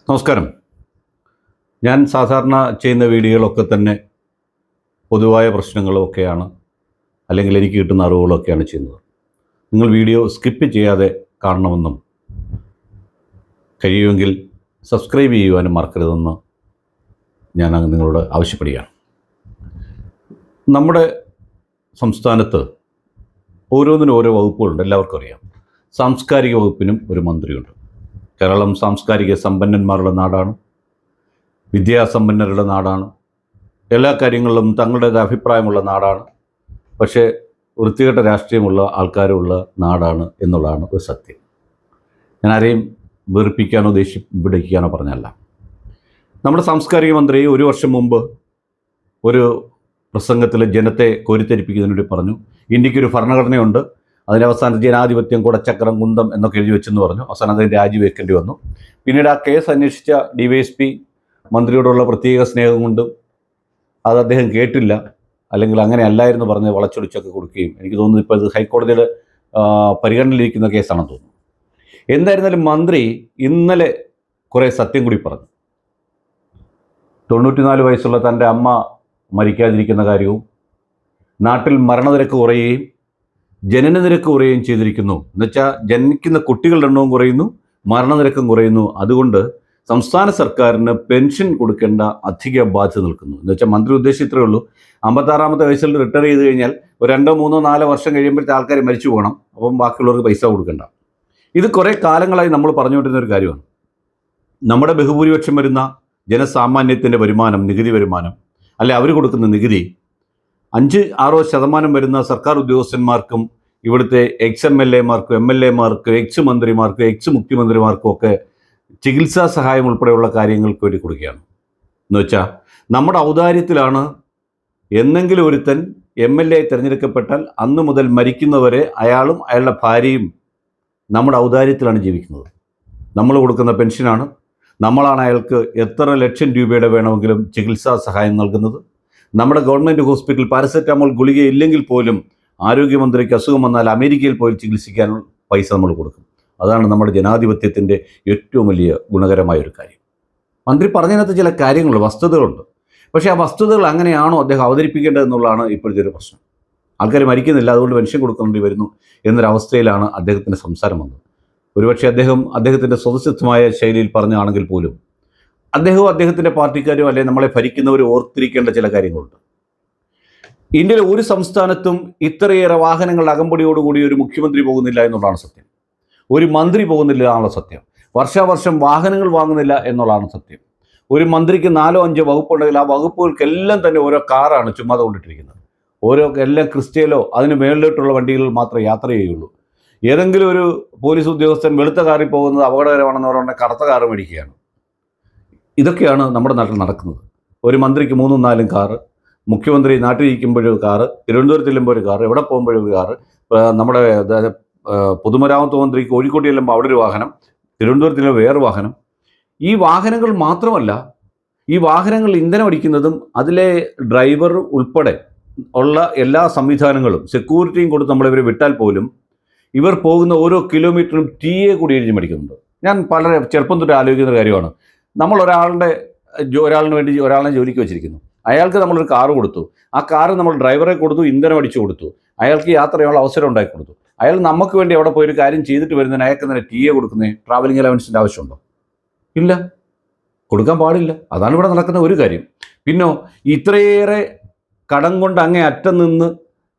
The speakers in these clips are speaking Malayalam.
നമസ്കാരം. ഞാൻ സാധാരണ ചെയ്യുന്ന വീഡിയോകളൊക്കെ തന്നെ പൊതുവായ പ്രശ്നങ്ങളൊക്കെയാണ്, അല്ലെങ്കിൽ എനിക്ക് കിട്ടുന്ന അറിവുകളൊക്കെയാണ് ചെയ്യുന്നത്. നിങ്ങൾ വീഡിയോ സ്കിപ്പ് ചെയ്യാതെ കാണണമെന്നും കഴിയുമെങ്കിൽ സബ്സ്ക്രൈബ് ചെയ്യുവാനും മറക്കരുതെന്ന് ഞാൻ നിങ്ങളോട് ആവശ്യപ്പെടുകയാണ്. നമ്മുടെ സംസ്ഥാനത്ത് ഓരോന്നിനും ഓരോ വകുപ്പുകളുണ്ട്, എല്ലാവർക്കും അറിയാം. സാംസ്കാരിക വകുപ്പിനും ഒരു മന്ത്രിയുണ്ട്. കേരളം സാംസ്കാരിക സമ്പന്നന്മാരുടെ നാടാണ്, വിദ്യാസമ്പന്നരുടെ നാടാണ്, എല്ലാ കാര്യങ്ങളിലും തങ്ങളുടേതായ അഭിപ്രായമുള്ള നാടാണ്. പക്ഷേ വൃത്തികെട്ട രാഷ്ട്രീയമുള്ള ആൾക്കാരുള്ള നാടാണ് എന്നുള്ളതാണ് ഒരു സത്യം. ഞാൻ ആരെയും വെറുപ്പിക്കാനോ പിടിക്കാനോ പറഞ്ഞല്ല. നമ്മുടെ സാംസ്കാരിക മന്ത്രി ഒരു വർഷം മുമ്പ് ഒരു പ്രസംഗത്തിൽ ജനത്തെ കോരിത്തരിപ്പിക്കുന്നതിന് വേണ്ടി പറഞ്ഞു, ഇന്ത്യക്കൊരു ഭരണഘടനയുണ്ട്, അതിൻ്റെ അവസാനത്ത് ജനാധിപത്യം കുടച്ചക്രം കുന്തം എന്നൊക്കെ എഴുതി വെച്ചെന്ന് പറഞ്ഞു. അവസാനം അതിന് രാജിവെക്കേണ്ടി വന്നു. പിന്നീട് ആ കേസ് അന്വേഷിച്ച DYSP മന്ത്രിയോടുള്ള പ്രത്യേക സ്നേഹം കൊണ്ട് അത് അദ്ദേഹം കേട്ടില്ല, അല്ലെങ്കിൽ അങ്ങനെ അല്ലായിരുന്നു പറഞ്ഞ് വളച്ചൊടിച്ചൊക്കെ കൊടുക്കുകയും, എനിക്ക് തോന്നുന്നു ഇപ്പോൾ ഇത് ഹൈക്കോടതിയുടെ പരിഗണനയിലിരിക്കുന്ന കേസാണെന്ന് തോന്നുന്നു. എന്തായിരുന്നാലും മന്ത്രി ഇന്നലെ കുറേ സത്യം കൂടി പറഞ്ഞു. 94 വയസ്സുള്ള തൻ്റെ അമ്മ മരിക്കാതിരിക്കുന്ന കാര്യവും, നാട്ടിൽ മരണനിരക്ക് കുറയുകയും ജനനനിരക്ക് കുറയുകയും ചെയ്തിരിക്കുന്നു. എന്നുവെച്ചാൽ ജനിക്കുന്ന കുട്ടികളുടെ എണ്ണവും കുറയുന്നു, മരണനിരക്കും കുറയുന്നു. അതുകൊണ്ട് സംസ്ഥാന സർക്കാരിന് പെൻഷൻ കൊടുക്കേണ്ട അധിക ബാധ്യത നിൽക്കുന്നു. എന്നുവെച്ചാൽ മന്ത്രി ഉദ്ദേശിച്ച് ഇത്രയേ ഉള്ളൂ, 56-ാമത്തെ വയസ്സിൽ റിട്ടയർ ചെയ്ത് കഴിഞ്ഞാൽ ഒരു 2, 3, 4 വർഷം കഴിയുമ്പോഴത്തെ ആൾക്കാർ മരിച്ചു പോകണം, അപ്പം ബാക്കിയുള്ളവർക്ക് പൈസ കൊടുക്കണ്ട. ഇത് കുറേ കാലങ്ങളായി നമ്മൾ പറഞ്ഞുകൊണ്ടിരുന്ന ഒരു കാര്യമാണ്. നമ്മുടെ ബഹുഭൂരിപക്ഷം വരുന്ന ജനസാമാന്യത്തിൻ്റെ വരുമാനം, നികുതി വരുമാനം, അല്ലെ അവർ കൊടുക്കുന്ന നികുതി 5-6% വരുന്ന സർക്കാർ ഉദ്യോഗസ്ഥന്മാർക്കും ഇവിടുത്തെ MLA-മാർക്കും MLA-മാർക്കും മന്ത്രിമാർക്കും മുഖ്യമന്ത്രിമാർക്കും ഒക്കെ ചികിത്സാ സഹായം ഉൾപ്പെടെയുള്ള കാര്യങ്ങൾക്ക് വേണ്ടി കൊടുക്കുകയാണ്. എന്ന് വെച്ചാൽ നമ്മുടെ ഔദാര്യത്തിലാണ് എന്നെങ്കിലും ഒരുത്തൻ MLA തിരഞ്ഞെടുക്കപ്പെട്ടാൽ അന്ന് മുതൽ മരിക്കുന്നവരെ അയാളും അയാളുടെ ഭാര്യയും നമ്മുടെ ഔദാര്യത്തിലാണ് ജീവിക്കുന്നത്. നമ്മൾ കൊടുക്കുന്ന പെൻഷനാണ്, നമ്മളാണ് അയാൾക്ക് എത്ര ലക്ഷം രൂപയുടെ വേണമെങ്കിലും ചികിത്സാ സഹായം നൽകുന്നത്. നമ്മുടെ ഗവൺമെൻറ് ഹോസ്പിറ്റൽ പാരസെറ്റാമോൾ ഗുളിക ഇല്ലെങ്കിൽ പോലും ആരോഗ്യമന്ത്രിക്ക് അസുഖം വന്നാൽ അമേരിക്കയിൽ പോയി ചികിത്സിക്കാൻ പൈസ നമ്മൾ കൊടുക്കും. അതാണ് നമ്മുടെ ജനാധിപത്യത്തിൻ്റെ ഏറ്റവും വലിയ ഗുണകരമായൊരു കാര്യം. മന്ത്രി പറഞ്ഞതിനകത്ത് ചില കാര്യങ്ങളുണ്ട്, വസ്തുതകളുണ്ട്. പക്ഷേ ആ വസ്തുതകൾ അങ്ങനെയാണോ അദ്ദേഹം അവതരിപ്പിക്കേണ്ടതെന്നുള്ളതാണ് ഇപ്പോഴത്തെ ഒരു പ്രശ്നം. ആൾക്കാർ മരിക്കുന്നില്ല, അതുകൊണ്ട് പെൻഷൻ കൊടുക്കേണ്ടി വരുന്നു എന്നൊരവസ്ഥയിലാണ് അദ്ദേഹത്തിൻ്റെ സംസാരം വന്നത്. ഒരുപക്ഷെ അദ്ദേഹത്തിൻ്റെ സ്വതസിദ്ധമായ ശൈലിയിൽ പറഞ്ഞാണെങ്കിൽ പോലും അദ്ദേഹവും അദ്ദേഹത്തിൻ്റെ പാർട്ടിക്കാരും അല്ലെങ്കിൽ നമ്മളെ ഭരിക്കുന്നവർ ഓർത്തിരിക്കേണ്ട ചില കാര്യങ്ങളുണ്ട്. ഇന്ത്യയിലെ ഒരു സംസ്ഥാനത്തും ഇത്രയേറെ വാഹനങ്ങളുടെ അകമ്പടിയോടുകൂടി ഒരു മുഖ്യമന്ത്രി പോകുന്നില്ല എന്നുള്ളതാണ് സത്യം. ഒരു മന്ത്രി പോകുന്നില്ല എന്നുള്ള സത്യം. വർഷാവർഷം വാഹനങ്ങൾ വാങ്ങുന്നില്ല എന്നുള്ളതാണ് സത്യം. ഒരു മന്ത്രിക്ക് 4-5 വകുപ്പുണ്ടെങ്കിൽ ആ വകുപ്പുകൾക്കെല്ലാം തന്നെ ഓരോ കാറാണ് ചുമ്മാതെ കൊണ്ടിട്ടിരിക്കുന്നത്. എല്ലാം ക്രിസ്റ്റയിലോ അതിന് മേളിലോട്ടുള്ള വണ്ടികളിൽ മാത്രമേ യാത്ര ചെയ്യുള്ളൂ. ഏതെങ്കിലും ഒരു പോലീസ് ഉദ്യോഗസ്ഥൻ വെളുത്ത കാറിൽ പോകുന്നത് അപകടകരമാണെന്ന് പറഞ്ഞാൽ കറുത്ത കാറ് മേടിക്കുകയാണ്. ഇതൊക്കെയാണ് നമ്മുടെ നാട്ടിൽ നടക്കുന്നത്. ഒരു മന്ത്രിക്ക് 3-4 കാറ്, മുഖ്യമന്ത്രി നാട്ടിലിരിക്കുമ്പോഴൊരു കാറ്, തിരുവനന്തപുരത്ത് ചെല്ലുമ്പോൾ ഒരു കാറ്, എവിടെ പോകുമ്പോഴൊരു കാറ്, നമ്മുടെ പൊതുമരാമത്ത് മന്ത്രി കോഴിക്കോട് ചെല്ലുമ്പോൾ അവിടെ ഒരു വാഹനം, തിരുവനന്തപുരത്തിലെ വേറെ വാഹനം. ഈ വാഹനങ്ങൾ മാത്രമല്ല, ഈ വാഹനങ്ങൾ ഇന്ധനം അടിക്കുന്നതും അതിലെ ഡ്രൈവർ ഉൾപ്പെടെ ഉള്ള എല്ലാ സംവിധാനങ്ങളും സെക്യൂരിറ്റിയും കൊടുത്ത് നമ്മളിവരെ വിട്ടാൽ പോലും ഇവർ പോകുന്ന ഓരോ കിലോമീറ്ററും TA കൂടി എഴുതി മേടിക്കുന്നുണ്ട്. ഞാൻ വളരെ ചെറുപ്പം തൊട്ട് ആലോചിക്കുന്ന കാര്യമാണ്. നമ്മൾ ഒരാളിന് വേണ്ടി ഒരാളിനെ ജോലിക്ക് വെച്ചിരിക്കുന്നു. അയാൾക്ക് നമ്മളൊരു കാറ് കൊടുത്തു, ആ കാറ് നമ്മൾ ഡ്രൈവറെ കൊടുത്തു, ഇന്ധനം അടിച്ചു കൊടുത്തു, അയാൾക്ക് യാത്ര ചെയ്യാനുള്ള അവസരം ഉണ്ടാക്കി കൊടുത്തു. അയാൾ നമുക്ക് വേണ്ടി അവിടെ പോയി ഒരു കാര്യം ചെയ്തിട്ട് വരുന്നതിന് അയാൾക്ക് തന്നെ TA കൊടുക്കുന്നത് ട്രാവലിംഗ് അലവൻസിൻ്റെ ആവശ്യമുണ്ടോ? ഇല്ല, കൊടുക്കാൻ പാടില്ല. അതാണ് ഇവിടെ നടക്കുന്ന ഒരു കാര്യം. പിന്നോ ഇത്രയേറെ കടം കൊണ്ട് അങ്ങേ അറ്റം നിന്ന്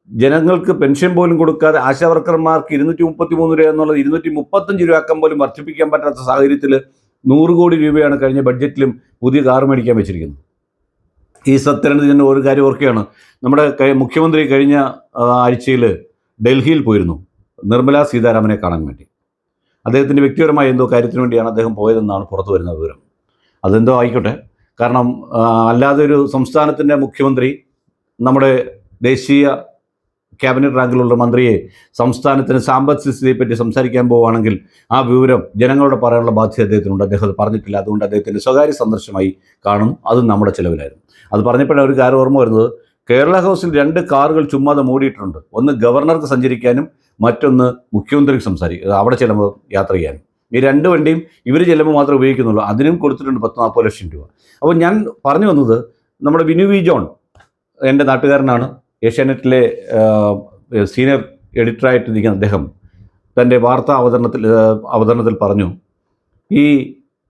ജനങ്ങൾക്ക് പെൻഷൻ പോലും കൊടുക്കാതെ ആശാവർക്കർമാർക്ക് 233 രൂപ എന്നുള്ളത് 235 രൂപയാക്കാൻ പോലും വർദ്ധിപ്പിക്കാൻ പറ്റാത്ത സാഹചര്യത്തിൽ 100 കോടി രൂപയാണ് കഴിഞ്ഞ ബഡ്ജറ്റിലും പുതിയ കാർ മേടിക്കാൻ വെച്ചിരിക്കുന്നത്. ഈ സത്യത്തിൽ ഞാൻ ഒരു കാര്യം ഓർക്കുകയാണ്. നമ്മുടെ മുഖ്യമന്ത്രി കഴിഞ്ഞ ആഴ്ചയിൽ ഡൽഹിയിൽ പോയിരുന്നു നിർമ്മലാ സീതാരാമനെ കാണാൻ വേണ്ടി. അദ്ദേഹത്തിൻ്റെ വ്യക്തിപരമായ എന്തോ കാര്യത്തിന് വേണ്ടിയാണ് അദ്ദേഹം പോയതെന്നാണ് പുറത്തു വരുന്ന വിവരം. അതെന്തോ ആയിക്കോട്ടെ. കാരണം അല്ലാതെ ഒരു സംസ്ഥാനത്തിൻ്റെ മുഖ്യമന്ത്രി നമ്മുടെ ദേശീയ ക്യാബിനറ്റ് റാങ്കിലുള്ള മന്ത്രിയെ സംസ്ഥാനത്തിന് സാമ്പത്തികസ്ഥിതിയെപ്പറ്റി സംസാരിക്കാൻ പോവുകയാണെങ്കിൽ ആ വിവരം ജനങ്ങളോട് പറയാനുള്ള ബാധ്യത അദ്ദേഹത്തിനുണ്ട്. അദ്ദേഹം അത് പറഞ്ഞിട്ടില്ല. അതുകൊണ്ട് അദ്ദേഹത്തിൻ്റെ സ്വകാര്യ സന്ദർശനമായി കാണും. അതും നമ്മുടെ ചിലവിലായിരുന്നു. അത് പറഞ്ഞപ്പോഴാണ് ഒരു കാര്യം ഓർമ്മ വരുന്നത്. കേരള ഹൗസിൽ 2 കാറുകൾ ചുമ്മാതെ മൂടിയിട്ടുണ്ട്. ഒന്ന് ഗവർണർക്ക് സഞ്ചരിക്കാനും മറ്റൊന്ന് മുഖ്യമന്ത്രിക്ക് അവിടെ ചെല്ലുമ്പോൾ യാത്ര ചെയ്യാനും. ഈ 2 വണ്ടിയും ഇവർ ചെല്ലുമ്പോൾ മാത്രമേ ഉപയോഗിക്കുന്നുള്ളൂ. അതിനും കൊടുത്തിട്ടുണ്ട് 10-40 ലക്ഷം രൂപ. അപ്പോൾ ഞാൻ പറഞ്ഞു വന്നത്, നമ്മുടെ വിനു വി ജോൺ എൻ്റെ നാട്ടുകാരനാണ്. ഏഷ്യാനെറ്റിലെ സീനിയർ എഡിറ്ററായിട്ടിരിക്കുന്ന അദ്ദേഹം തൻ്റെ വാർത്താ അവതരണത്തിൽ പറഞ്ഞു, ഈ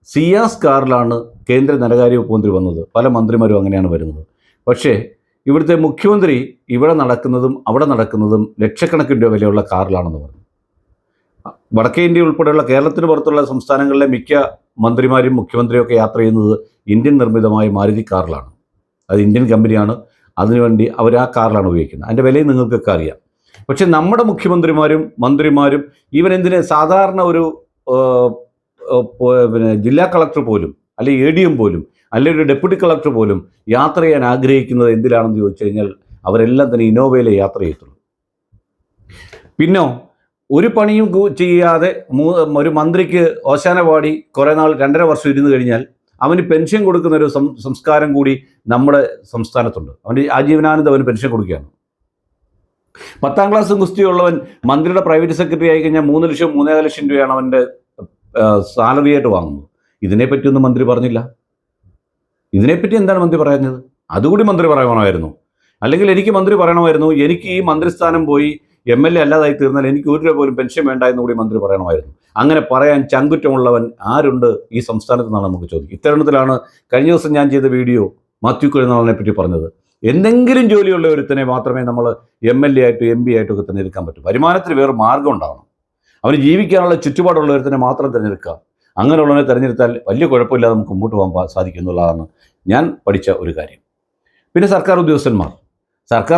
സിയാസ് കാറിലാണ് കേന്ദ്ര ധനകാര്യ വകുപ്പ് മന്ത്രി വന്നത്. പല മന്ത്രിമാരും അങ്ങനെയാണ് വരുന്നത്. പക്ഷേ ഇവിടുത്തെ മുഖ്യമന്ത്രി ഇവിടെ നടക്കുന്നതും അവിടെ നടക്കുന്നതും ലക്ഷക്കണക്കിന് രൂപ വിലയുള്ള കാറിലാണെന്ന് പറഞ്ഞു. വടക്കേ ഇന്ത്യ ഉൾപ്പെടെയുള്ള കേരളത്തിന് പുറത്തുള്ള സംസ്ഥാനങ്ങളിലെ മിക്ക മന്ത്രിമാരും മുഖ്യമന്ത്രിയൊക്കെ യാത്ര ചെയ്യുന്നത് ഇന്ത്യൻ നിർമ്മിതമായ മാരുതി കാറിലാണ്. അത് ഇന്ത്യൻ കമ്പനിയാണ്. അതിനുവേണ്ടി അവർ ആ കാറിലാണ് ഉപയോഗിക്കുന്നത്. അതിൻ്റെ വിലയും നിങ്ങൾക്കൊക്കെ അറിയാം. പക്ഷെ നമ്മുടെ മുഖ്യമന്ത്രിമാരും മന്ത്രിമാരും എന്തിന് സാധാരണ ഒരു ജില്ലാ കളക്ടർ പോലും, അല്ലെങ്കിൽ ADM പോലും, അല്ലെങ്കിൽ ഒരു ഡെപ്യൂട്ടി കളക്ടർ പോലും യാത്ര ചെയ്യാൻ ആഗ്രഹിക്കുന്നത് എന്തിലാണെന്ന് ചോദിച്ചു കഴിഞ്ഞാൽ അവരെല്ലാം തന്നെ ഇന്നോവയിലെ യാത്ര ചെയ്യത്തുള്ളൂ. പിന്നോ ഒരു പണിയും ചെയ്യാതെ ഒരു മന്ത്രിക്ക് ഓശാന പാടി കുറേ നാൾ 2.5 വർഷം ഇരുന്ന് കഴിഞ്ഞാൽ അവന് പെൻഷൻ കൊടുക്കുന്ന ഒരു സംസ്കാരം കൂടി നമ്മുടെ സംസ്ഥാനത്തുണ്ട്. അവൻ്റെ ആജീവനാനന്ദം അവന് പെൻഷൻ കൊടുക്കുകയാണ്. 10ാം ക്ലാസ് ഗുസ്തിയുള്ളവൻ മന്ത്രിയുടെ പ്രൈവറ്റ് സെക്രട്ടറി ആയി കഴിഞ്ഞാൽ 3 ലക്ഷം 3.5 ലക്ഷം രൂപയാണ് അവൻ്റെ സാലറി ആയിട്ട് വാങ്ങുന്നത്. ഇതിനെപ്പറ്റിയൊന്നും മന്ത്രി പറഞ്ഞില്ല. ഇതിനെപ്പറ്റി എന്താണ് മന്ത്രി പറയുന്നത്? അതുകൂടി മന്ത്രി പറയണമായിരുന്നു. അല്ലെങ്കിൽ എനിക്ക് മന്ത്രി പറയണമായിരുന്നു, എനിക്ക് ഈ മന്ത്രിസ്ഥാനം പോയി MLA അല്ലാതായി തീർന്നാൽ എനിക്ക് 1 രൂപ പോലും പെൻഷൻ വേണ്ട എന്ന് കൂടി മന്ത്രി പറയണമായിരുന്നു. അങ്ങനെ പറയാൻ ചങ്കുറ്റമുള്ളവൻ ആരുണ്ട് ഈ സംസ്ഥാനത്ത് നിന്നാണ് നമുക്ക് ചോദിക്കും. ഇത്തരണത്തിലാണ് കഴിഞ്ഞ ദിവസം ഞാൻ ചെയ്ത വീഡിയോ മാത്യു കുഴൽനാടനെ പറ്റി പറഞ്ഞത്. എന്തെങ്കിലും ജോലിയുള്ള ഒരുത്തനെ മാത്രമേ നമ്മൾ MLA ആയിട്ടും MP ആയിട്ടും ഒക്കെ തിരഞ്ഞെടുക്കാൻ പറ്റൂ. വരുമാനത്തിന് വേറെ മാർഗ്ഗം ഉണ്ടാവണം. അവന് ജീവിക്കാനുള്ള ചുറ്റുപാടുള്ള ഒരുത്തനെ മാത്രം തിരഞ്ഞെടുക്കുക. അങ്ങനെയുള്ളവനെ തിരഞ്ഞെടുത്താൽ വലിയ കുഴപ്പമില്ലാതെ നമുക്ക് മുമ്പോട്ട് പോകാൻ സാധിക്കും എന്നുള്ളതാണ് ഞാൻ പഠിച്ച ഒരു കാര്യം. പിന്നെ സർക്കാർ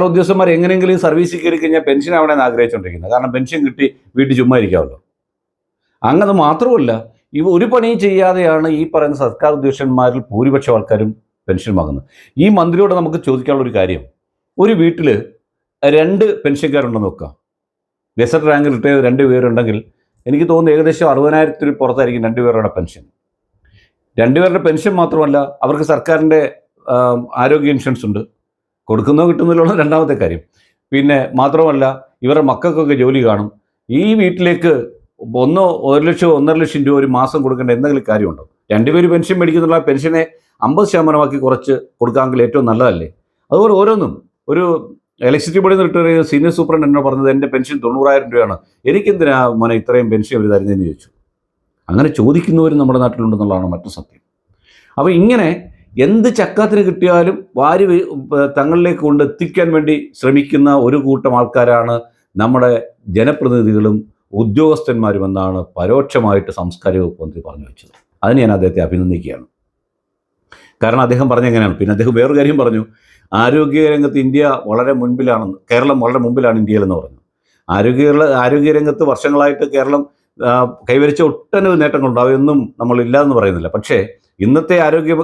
ഉദ്യോഗസ്ഥന്മാർ എങ്ങനെയെങ്കിലും സർവീസിൽ കയറി കഴിഞ്ഞാൽ പെൻഷൻ ആവണമെന്ന് ആഗ്രഹിച്ചുകൊണ്ടിരിക്കുന്നത്. കാരണം പെൻഷൻ കിട്ടി വീട്ടിൽ ചുമ്മാ ഇരിക്കാമല്ലോ. അങ്ങനെ മാത്രമല്ല, ഒരു പണിയും ചെയ്യാതെയാണ് ഈ പറയുന്ന സർക്കാർ ഉദ്യോഗസ്ഥന്മാരിൽ ഭൂരിപക്ഷം ആൾക്കാരും പെൻഷൻ വാങ്ങുന്നത്. ഈ മന്ത്രിയോട് നമുക്ക് ചോദിക്കാനുള്ളൊരു കാര്യം, ഒരു വീട്ടിൽ 2 പെൻഷൻകാരുണ്ടെന്ന് നോക്കുക. ഗസറ്റ് റാങ്ക് റിട്ടയർ 2 പേരുണ്ടെങ്കിൽ എനിക്ക് തോന്നുന്നു ഏകദേശം 60,000 പുറത്തായിരിക്കും 2 പേരുടെ പെൻഷൻ. 2 പേരുടെ പെൻഷൻ മാത്രമല്ല, അവർക്ക് സർക്കാരിൻ്റെ ആരോഗ്യ ഇൻഷുറൻസ് ഉണ്ട്. കൊടുക്കുന്നോ കിട്ടുന്നതിലുള്ള രണ്ടാമത്തെ കാര്യം. പിന്നെ മാത്രമല്ല, ഇവരുടെ മക്കൾക്കൊക്കെ ജോലി കാണും. ഈ വീട്ടിലേക്ക് 1 ലക്ഷം 1.5 ലക്ഷം രൂപ ഒരു മാസം കൊടുക്കേണ്ട എന്തെങ്കിലും കാര്യമുണ്ടോ? 2 പേര് പെൻഷൻ മേടിക്കുന്നുള്ള പെൻഷനെ 50% കുറച്ച് കൊടുക്കാമെങ്കിൽ ഏറ്റവും നല്ലതല്ലേ? അതുപോലെ ഓരോന്നും, ഒരു ഇലക്ട്രിസിറ്റി ബോർഡിൽ നിന്ന് റിട്ടയർ ചെയ്ത സീനിയർ സൂപ്രണ്ട് എന്നോട് പറഞ്ഞത് എൻ്റെ പെൻഷൻ 90,000 രൂപയാണ്, എനിക്കെന്തിനാ മോനെ ഇത്രയും പെൻഷൻ അവർ തരുന്നതെന്ന് ചോദിച്ചു. അങ്ങനെ ചോദിക്കുന്നവരും നമ്മുടെ നാട്ടിലുണ്ടെന്നുള്ളതാണ് മറ്റു സത്യം. അപ്പോൾ ഇങ്ങനെ എന്ത് ചക്കാത്തിന് കിട്ടിയാലും വാരി തങ്ങളിലേക്ക് കൊണ്ടെത്തിക്കാൻ വേണ്ടി ശ്രമിക്കുന്ന ഒരു കൂട്ടം ആൾക്കാരാണ് നമ്മുടെ ജനപ്രതിനിധികളും ഉദ്യോഗസ്ഥന്മാരുമെന്നാണ് പരോക്ഷമായിട്ട് സാംസ്കാരിക വകുപ്പ് മന്ത്രി പറഞ്ഞു വെച്ചത്. അതിന് ഞാൻ അദ്ദേഹത്തെ അഭിനന്ദിക്കുകയാണ്. കാരണം അദ്ദേഹം പറഞ്ഞെങ്ങനെയാണ്. പിന്നെ അദ്ദേഹം വേറൊരു കാര്യം പറഞ്ഞു, ആരോഗ്യരംഗത്ത് ഇന്ത്യ വളരെ മുൻപിലാണെന്ന്, കേരളം വളരെ മുമ്പിലാണ് ഇന്ത്യയിലെന്ന് പറഞ്ഞു. ആരോഗ്യരംഗത്ത് വർഷങ്ങളായിട്ട് കേരളം കൈവരിച്ച ഒട്ടനവധി നേട്ടങ്ങളുണ്ട്. അവയൊന്നും നമ്മളില്ലാതെന്ന് പറയുന്നില്ല. പക്ഷേ ഇന്നത്തെ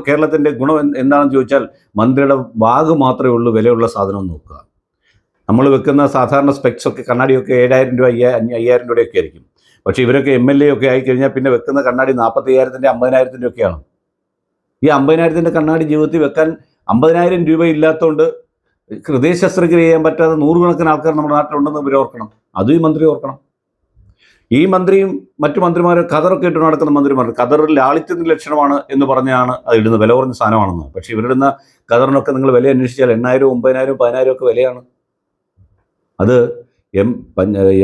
കേരളത്തിൻ്റെ ഗുണം എന്താണെന്ന് ചോദിച്ചാൽ മന്ത്രിയുടെ ബാഗ് മാത്രമേ ഉള്ളൂ വിലയുള്ള സാധനം നോക്കുക. നമ്മൾ വെക്കുന്ന സാധാരണ സ്പെക്സ് ഒക്കെ, കണ്ണാടിയൊക്കെ 7,000 രൂപ 5,000 രൂപയൊക്കെ ആയിരിക്കും. പക്ഷേ ഇവരൊക്കെ MLA ഒക്കെ ആയിക്കഴിഞ്ഞാൽ പിന്നെ വെക്കുന്ന കണ്ണാടി 45,000 50,000 ഒക്കെയാണ്. ഈ 50,000 കണ്ണാടി ജീവിതത്തിൽ വെക്കാൻ 50,000 രൂപ ഇല്ലാത്തതുകൊണ്ട് ഹൃദയ ശസ്ത്രക്രിയ ചെയ്യാൻ പറ്റാതെ 100 കണക്കിന് ആൾക്കാർ നമ്മുടെ നാട്ടിലുണ്ടെന്ന് ഇവർ ഓർക്കണം. അതും ഈ മന്ത്രി ഓർക്കണം. ഈ മന്ത്രിയും മറ്റു മന്ത്രിമാരും ഖദറൊക്കെ ഇട്ട് നടക്കുന്ന മന്ത്രിമാർ, ഖദറിൽ ലാളിത്യത്തിൻ്റെ ലക്ഷണമാണ് എന്ന് പറഞ്ഞാണ് അത് ഇടുന്നത്, വില കുറഞ്ഞ സാധനമാണെന്ന്. പക്ഷേ ഇവരിടുന്ന ഖദറിനൊക്കെ നിങ്ങൾ വില അന്വേഷിച്ചാൽ 8,000 9,000 10,000 ഒക്കെ വിലയാണ്. അത്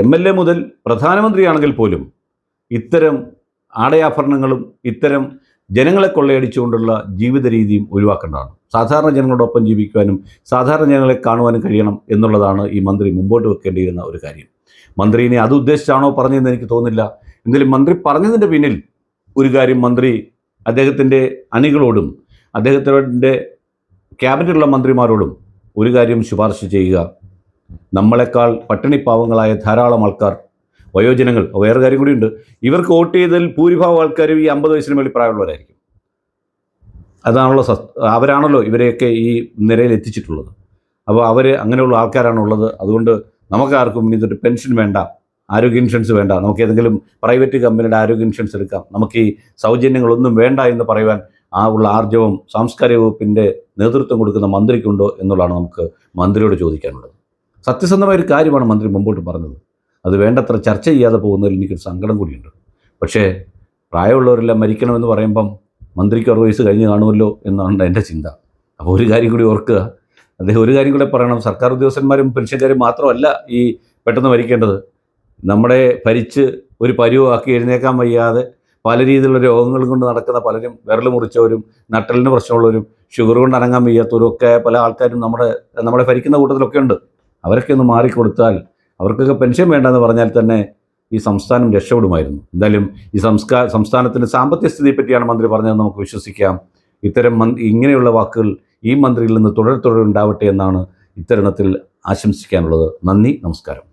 MLA മുതൽ പ്രധാനമന്ത്രിയാണെങ്കിൽ പോലും ഇത്തരം ആടയാഭരണങ്ങളും ഇത്തരം ജനങ്ങളെ കൊള്ളയടിച്ചുകൊണ്ടുള്ള ജീവിത രീതിയും ഒഴിവാക്കേണ്ടതാണ്. സാധാരണ ജനങ്ങളോടൊപ്പം ജീവിക്കുവാനും സാധാരണ ജനങ്ങളെ കാണുവാനും കഴിയണം എന്നുള്ളതാണ് ഈ മന്ത്രി മുമ്പോട്ട് വെക്കേണ്ടിയിരുന്ന ഒരു കാര്യം. മന്ത്രി ഇനി അത് ഉദ്ദേശിച്ചാണോ പറഞ്ഞതെന്ന് എനിക്ക് തോന്നുന്നില്ല. എങ്കിലും മന്ത്രി പറഞ്ഞതിൻ്റെ പിന്നിൽ ഒരു കാര്യം മന്ത്രി അദ്ദേഹത്തിൻ്റെ അണികളോടും അദ്ദേഹത്തിൻ്റെ ക്യാബിനറ്റിലുള്ള മന്ത്രിമാരോടും ഒരു കാര്യം ശുപാർശ ചെയ്യുക. നമ്മളെക്കാൾ പട്ടിണിപ്പാവങ്ങളായ ധാരാളം ആൾക്കാർ, വയോജനങ്ങൾ, വേറെ കാര്യം കൂടിയുണ്ട്, ഇവർക്ക് വോട്ട് ചെയ്തതിൽ ഭൂരിഭാഗം ആൾക്കാരും ഈ 50 വയസ്സിന് മേളിൽ പ്രായമുള്ളവരായിരിക്കും. അവരാണല്ലോ ഇവരെയൊക്കെ ഈ നിരയിൽ എത്തിച്ചിട്ടുള്ളത്. അപ്പോൾ അങ്ങനെയുള്ള ആൾക്കാരാണുള്ളത്. അതുകൊണ്ട് നമുക്കാർക്കും ഇനി തൊട്ട് പെൻഷൻ വേണ്ട, ആരോഗ്യ ഇൻഷുറൻസ് വേണ്ട, നമുക്ക് ഏതെങ്കിലും പ്രൈവറ്റ് കമ്പനിയുടെ ആരോഗ്യ ഇൻഷുറൻസ് എടുക്കാം, നമുക്ക് ഈ സൗജന്യങ്ങളൊന്നും വേണ്ട എന്ന് പറയുവാൻ ഉള്ള ആർജവം സാംസ്കാരിക വകുപ്പിൻ്റെ നേതൃത്വം കൊടുക്കുന്ന മന്ത്രിക്കുണ്ടോ എന്നുള്ളതാണ് നമുക്ക് മന്ത്രിയോട് ചോദിക്കാനുള്ളത്. സത്യസന്ധമായൊരു കാര്യമാണ് മന്ത്രി മുമ്പോട്ട് പറഞ്ഞത്. അത് വേണ്ടത്ര ചർച്ച ചെയ്യാതെ പോകുന്നതിൽ എനിക്കൊരു സങ്കടം കൂടിയുണ്ട്. പക്ഷേ പ്രായമുള്ളവരെല്ലാം മരിക്കണമെന്ന് പറയുമ്പം മന്ത്രിക്ക് 60 വയസ്സ് കഴിഞ്ഞ് കാണുമല്ലോ എന്നാണ് എൻ്റെ ചിന്ത. അപ്പോൾ ഒരു കാര്യം കൂടി ഓർക്കുക, അദ്ദേഹം ഒരു കാര്യം കൂടെ പറയണം, സർക്കാർ ഉദ്യോഗസ്ഥന്മാരും പെൻഷൻകാരും മാത്രമല്ല ഈ പെട്ടെന്ന് മരിക്കേണ്ടത്. നമ്മുടെ ഭരിച്ച് ഒരു പരുവമാക്കി എഴുന്നേക്കാൻ വയ്യാതെ പല രീതിയിലുള്ള രോഗങ്ങൾ കൊണ്ട് നടക്കുന്ന പലരും, വിരൽ മുറിച്ചവരും, നട്ടലിന് പ്രശ്നമുള്ളവരും, ഷുഗർ കൊണ്ട് അനങ്ങാൻ വയ്യാത്തവരും ഒക്കെ പല ആൾക്കാരും നമ്മളെ ഭരിക്കുന്ന കൂട്ടത്തിലൊക്കെ ഉണ്ട്. അവരൊക്കെ ഒന്ന് മാറിക്കൊടുത്താൽ, അവർക്കൊക്കെ പെൻഷൻ വേണ്ടെന്ന് പറഞ്ഞാൽ തന്നെ ഈ സംസ്ഥാനം രക്ഷപ്പെടുമായിരുന്നു. എന്തായാലും ഈ സംസ്ഥാനത്തിൻ്റെ സാമ്പത്തിക സ്ഥിതിയെ പറ്റിയാണ് മന്ത്രി പറഞ്ഞതെന്ന് നമുക്ക് വിശ്വസിക്കാം. ഇങ്ങനെയുള്ള വാക്കുകൾ ഈ മന്ത്രിയിൽ നിന്ന് തുടരെ ഉണ്ടാവട്ടെ എന്നാണ് ഇത്തരുണത്തിൽ ആശംസിക്കാനുള്ളത്. നന്ദി, നമസ്കാരം.